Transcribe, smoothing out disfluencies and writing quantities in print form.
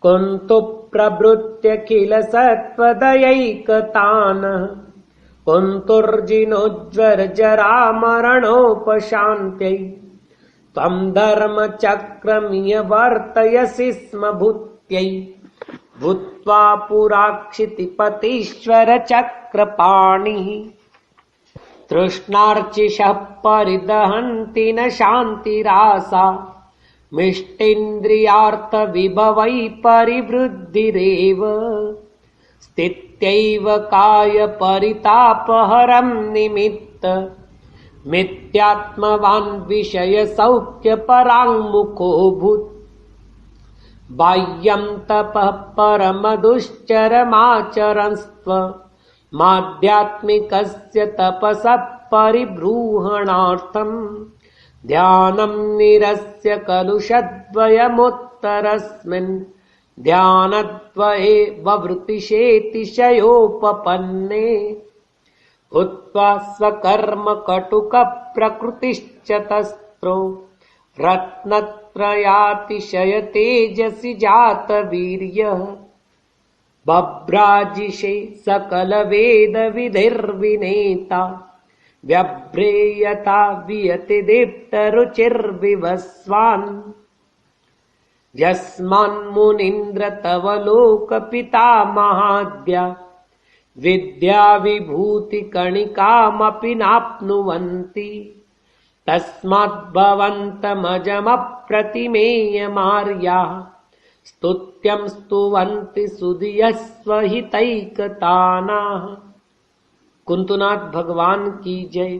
कुन्तु प्रभृत्य किल सत्त्वदयैकतानः कुन्तुर्जिनोज्ज्वरजरामरणोपशान्त्यै त्वं धर्मचक्रमियवर्तयसि स्म भूत्यै भूत्वा पुराक्षितिपतीश्वरचक्रपाणिः तृष्णार्चिषः परिदहन्ति न शान्तिरासा मिष्टेन्द्रियार्थविभवै परिवृद्धिरेव स्थित्यैव कायपरितापहरं निमित्त मिथ्यात्मवान् विषयसौख्यपराङ्मुखोऽभूत् बाह्यं तपः परमदुश्चरमाचरंस्त्व माध्यात्मिकस्य तपसः परिबृंहणार्थम् ध्यानं निरस्य कलुषद्वयमुत्तरस्मिन् ध्यानद्वये ववृतिशेतिशयोपपन्ने हुत्वा स्वकर्म कटुकप्रकृतिश्च तस्त्रो रत्नत्रयातिशय तेजसि जातवीर्यः बभ्राजिषे सकलवेदविधिर्विनेता व्यभ्रेयता वियति दीप्तरुचिर्विवस्वान् यस्मान्मुनीन्द्र तव लोकपितामहाद्या विद्याविभूतिकणिकामपि नाप्नुवन्ति तस्माद्भवन्तमजमप्रतिमेयमार्याः स्तुत्यं स्तुवन्ति सुधियः स्वहितैकतानाः। कुंतुनाथ भगवान की जय।